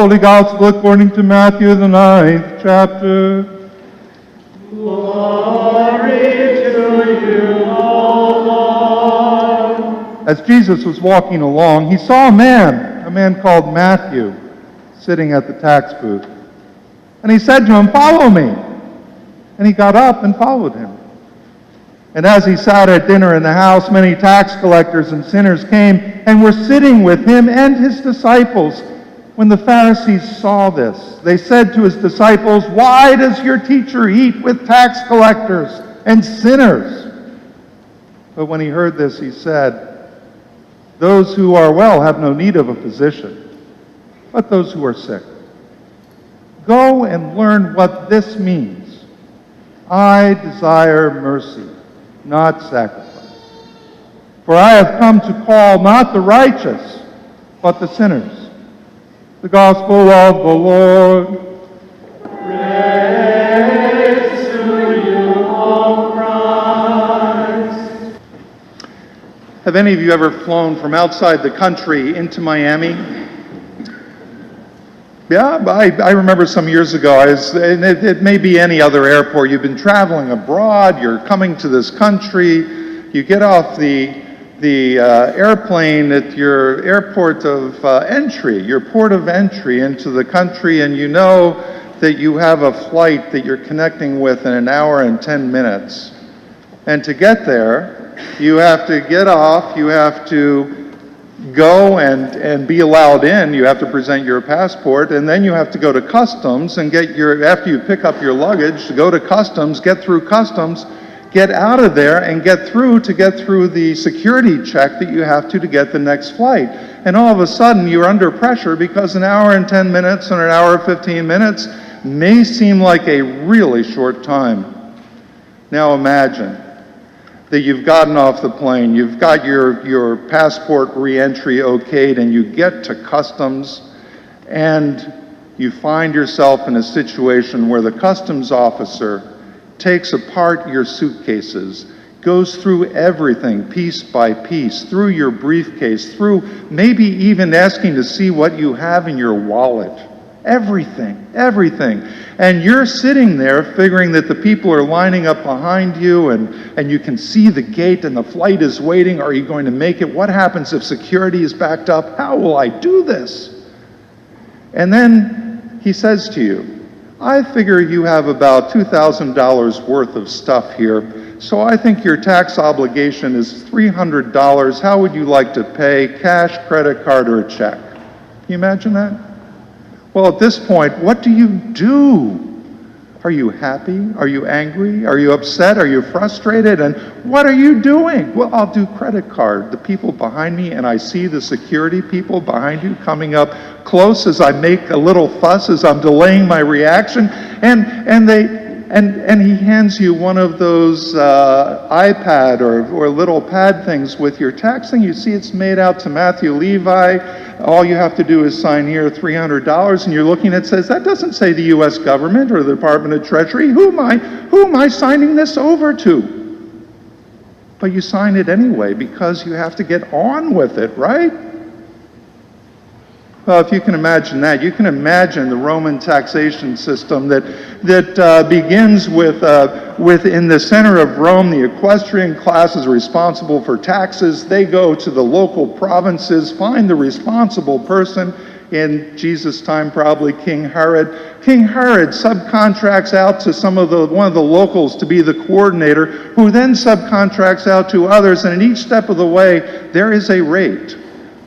Holy Gospel according to Matthew, the 9th chapter. Glory to you, O Lord. As Jesus was walking along, he saw a man called Matthew, sitting at the tax booth. And he said to him, "Follow me." And he got up and followed him. And as he sat at dinner in the house, many tax collectors and sinners came and were sitting with him and his disciples. When the Pharisees saw this, they said to his disciples, "Why does your teacher eat with tax collectors and sinners?" But when he heard this, he said, "Those who are well have no need of a physician, but those who are sick. Go and learn what this means. I desire mercy, not sacrifice. For I have come to call not the righteous, but the sinners." The Gospel of the Lord. Praise to you, O Christ. Have any of you ever flown from outside the country into Miami? Yeah, I remember some years ago, and it may be any other airport. You've been traveling abroad, you're coming to this country, you get off the airplane at your airport of entry, your port of entry into the country, and you know that you have a flight that you're connecting with in an hour and 10 minutes. And to get there, you have to get off, you have to go and be allowed in, you have to present your passport, and then you have to go to customs and after you pick up your luggage, to go to customs, get through customs, get out of there and get through the security check that you have to get the next flight. And all of a sudden you're under pressure because an hour and 10 minutes and an hour and 15 minutes may seem like a really short time. Now imagine that you've gotten off the plane, you've got your passport re-entry okayed, and you get to customs, and you find yourself in a situation where the customs officer takes apart your suitcases, goes through everything piece by piece, through your briefcase, through maybe even asking to see what you have in your wallet. Everything. And you're sitting there figuring that the people are lining up behind you, and you can see the gate and the flight is waiting. Are you going to make it? What happens if security is backed up? How will I do this? And then he says to you, "I figure you have about $2,000 worth of stuff here, so I think your tax obligation is $300. How would you like to pay? Cash, credit card, or a check?" Can you imagine that? Well, at this point, what do you do? Are you happy? Are you angry? Are you upset? Are you frustrated? And what are you doing? Well, I'll do credit card. The people behind me, and I see the security people behind you coming up close as I make a little fuss, as I'm delaying my reaction, and he hands you one of those iPad or little pad things with your tax thing. You see it's made out to Matthew Levi. All you have to do is sign here $300, and you're looking at it, says, that doesn't say the U.S. government or the Department of Treasury. Who am I signing this over to? But you sign it anyway because you have to get on with it, right? Well, if you can imagine that, you can imagine the Roman taxation system that begins with in the center of Rome, the equestrian class is responsible for taxes. They go to the local provinces, find the responsible person. In Jesus' time, probably King Herod. King Herod subcontracts out to one of the locals to be the coordinator, who then subcontracts out to others. And at each step of the way, there is a rate.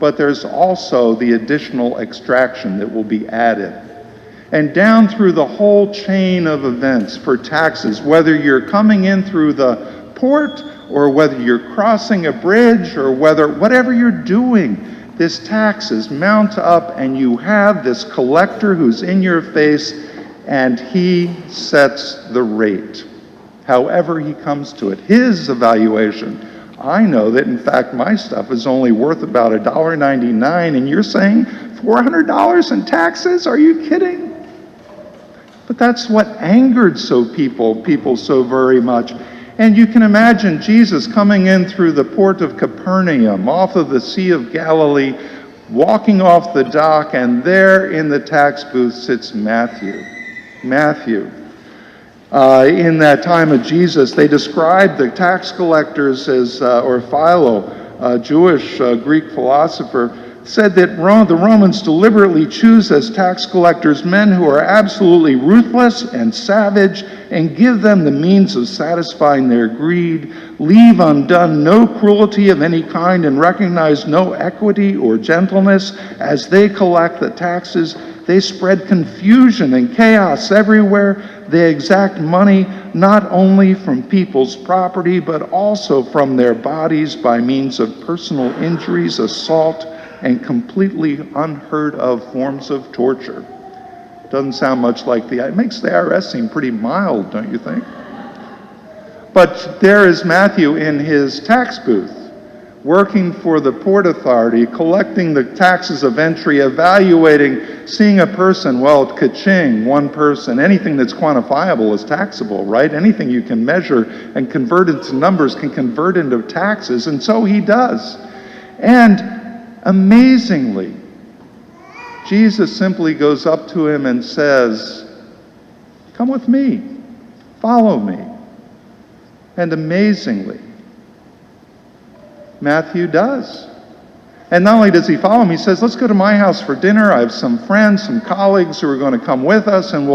But there's also the additional extraction that will be added. And down through the whole chain of events for taxes, whether you're coming in through the port or whether you're crossing a bridge or whatever you're doing, this taxes mount up and you have this collector who's in your face and he sets the rate, however he comes to it, his evaluation. I know that, in fact, my stuff is only worth about $1.99, and you're saying $400 in taxes? Are you kidding? But that's what angered people so very much. And you can imagine Jesus coming in through the port of Capernaum, off of the Sea of Galilee, walking off the dock, and there in the tax booth sits Matthew. Matthew. In that time of Jesus, they described the tax collectors as, or Philo, a Jewish Greek philosopher, said that the Romans deliberately choose as tax collectors men who are absolutely ruthless and savage and give them the means of satisfying their greed, leave undone no cruelty of any kind, and recognize no equity or gentleness as they collect the taxes. They spread confusion and chaos everywhere. They exact money not only from people's property, but also from their bodies by means of personal injuries, assault, and completely unheard of forms of torture. Doesn't sound much like it makes the IRS seem pretty mild, don't you think? But there is Matthew in his tax booth, working for the port authority, collecting the taxes of entry, evaluating, seeing a person, well, ka-ching, one person, anything that's quantifiable is taxable, right? Anything you can measure and convert into numbers can convert into taxes, and so he does. And amazingly, Jesus simply goes up to him and says, "Come with me, follow me." And amazingly, Matthew does. And not only does he follow him, he says, "Let's go to my house for dinner. I have some friends, some colleagues who are going to come with us, and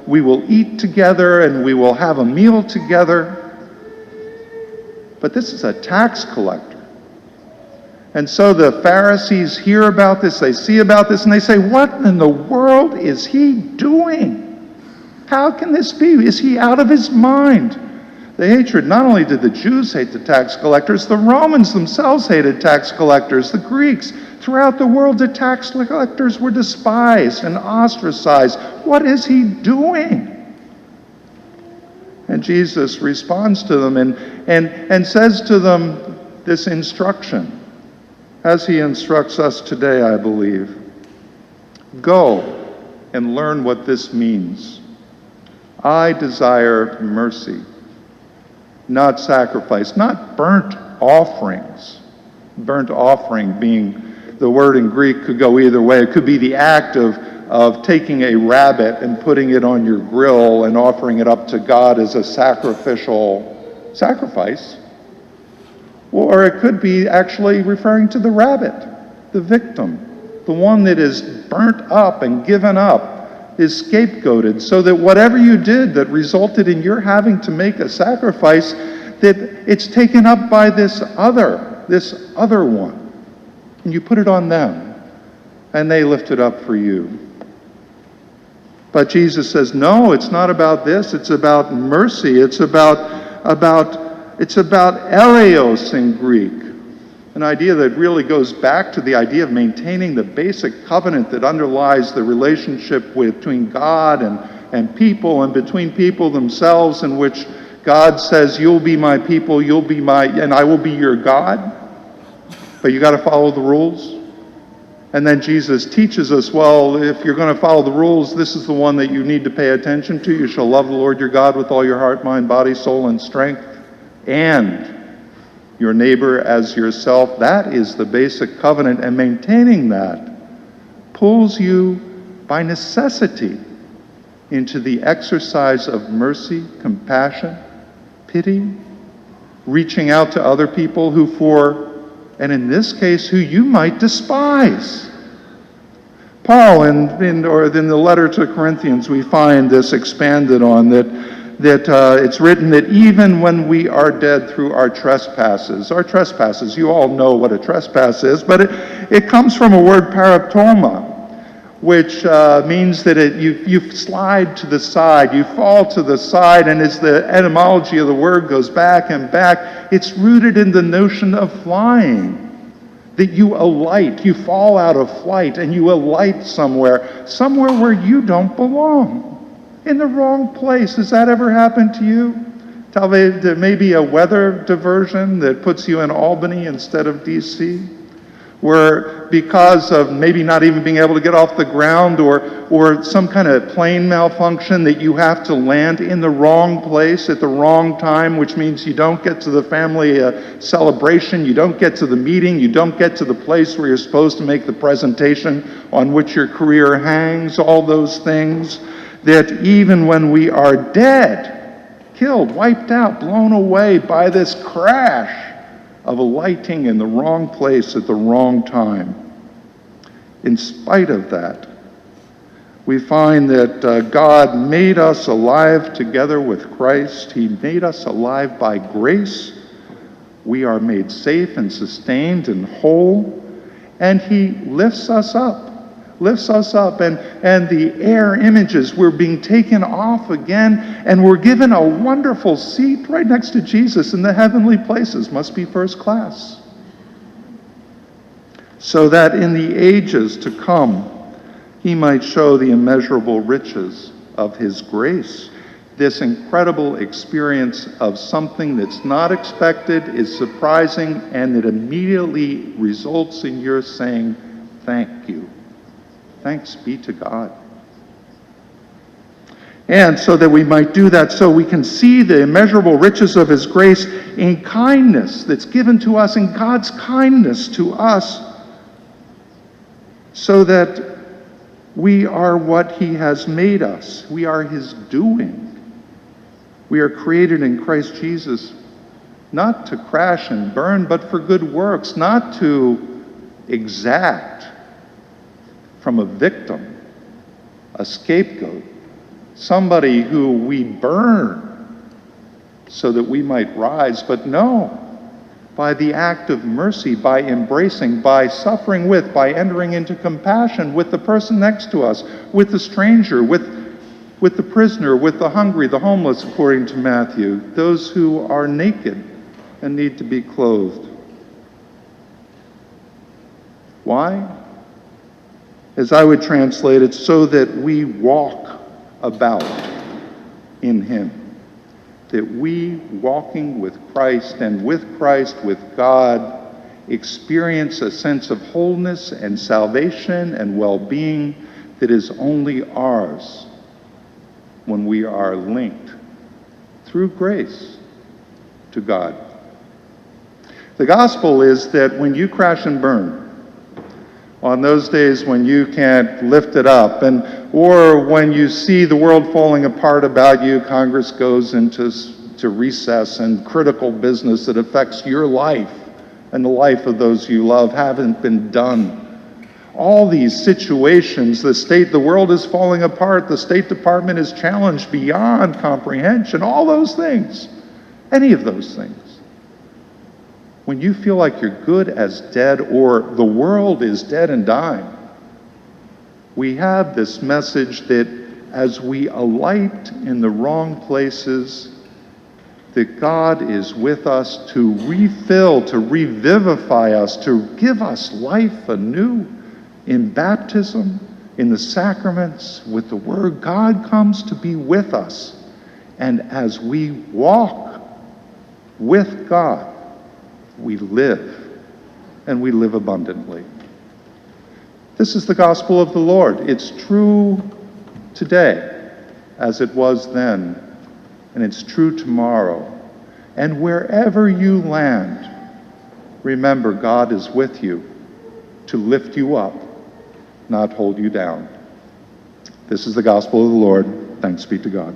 we will eat together and we will have a meal together." But this is a tax collector. And so the Pharisees hear about this, they see about this, and they say, "What in the world is he doing? How can this be? Is he out of his mind?" The hatred, not only did the Jews hate the tax collectors, the Romans themselves hated tax collectors, the Greeks. Throughout the world, the tax collectors were despised and ostracized. What is he doing? And Jesus responds to them and says to them this instruction, as he instructs us today, I believe. Go and learn what this means. I desire mercy, not sacrifice, not burnt offerings. Burnt offering being, the word in Greek could go either way. It could be the act of taking a rabbit and putting it on your grill and offering it up to God as a sacrificial sacrifice. Or it could be actually referring to the rabbit, the victim, the one that is burnt up and given up, is scapegoated, so that whatever you did that resulted in your having to make a sacrifice, that it's taken up by this other one. And you put it on them, and they lift it up for you. But Jesus says, no, it's not about this. It's about mercy. It's about eleos in Greek, an idea that really goes back to the idea of maintaining the basic covenant that underlies the relationship between God and people, and between people themselves, in which God says, "You'll be my people, and I will be your God." But you got to follow the rules. And then Jesus teaches us, well, if you're going to follow the rules, this is the one that you need to pay attention to. You shall love the Lord your God with all your heart, mind, body, soul, and strength, and your neighbor as yourself. That is the basic covenant, and maintaining that pulls you by necessity into the exercise of mercy, compassion, pity, reaching out to other people and in this case, who you might despise. Paul, in the letter to Corinthians, we find this expanded on, that it's written that even when we are dead through our trespasses, you all know what a trespass is, but it comes from a word paraptoma, which means that you slide to the side, you fall to the side, and as the etymology of the word goes back and back, it's rooted in the notion of flying, that you alight, you fall out of flight, and you alight somewhere where you don't belong. In the wrong place. Has that ever happened to you? There may be a weather diversion that puts you in Albany instead of D.C. where because of maybe not even being able to get off the ground or some kind of plane malfunction that you have to land in the wrong place at the wrong time, which means you don't get to the family celebration, you don't get to the meeting, you don't get to the place where you're supposed to make the presentation on which your career hangs, all those things, that even when we are dead, killed, wiped out, blown away by this crash of alighting in the wrong place at the wrong time, in spite of that, we find that God made us alive together with Christ. He made us alive by grace. We are made safe and sustained and whole, and He lifts us up, and the air images, we're being taken off again, and we're given a wonderful seat right next to Jesus in the heavenly places. Must be first class. So that in the ages to come, He might show the immeasurable riches of His grace. This incredible experience of something that's not expected, is surprising, and that immediately results in your saying, thank you. Thanks be to God. And so that we might do that, so we can see the immeasurable riches of His grace in kindness that's given to us, in God's kindness to us, so that we are what He has made us. We are His doing. We are created in Christ Jesus, not to crash and burn, but for good works, not to exact from a victim, a scapegoat, somebody who we burn so that we might rise, but no, by the act of mercy, by embracing, by suffering with, by entering into compassion with the person next to us, with the stranger, with the prisoner, with the hungry, the homeless, according to Matthew, those who are naked and need to be clothed. Why? As I would translate it, so that we walk about in Him. That we, walking with Christ and with Christ, with God, experience a sense of wholeness and salvation and well-being that is only ours when we are linked through grace to God. The gospel is that when you crash and burn, on those days when you can't lift it up, or when you see the world falling apart about you, Congress goes into recess, and critical business that affects your life and the life of those you love haven't been done. All these situations, the world is falling apart, the State Department is challenged beyond comprehension, all those things, any of those things. When you feel like you're good as dead, or the world is dead and dying, we have this message that as we alight in the wrong places, that God is with us to refill, to revivify us, to give us life anew in baptism, in the sacraments, with the Word. God comes to be with us. And as we walk with God, we live, and we live abundantly. This is the gospel of the Lord. It's true today as it was then, and it's true tomorrow. And wherever you land, remember God is with you to lift you up, not hold you down. This is the gospel of the Lord. Thanks be to God.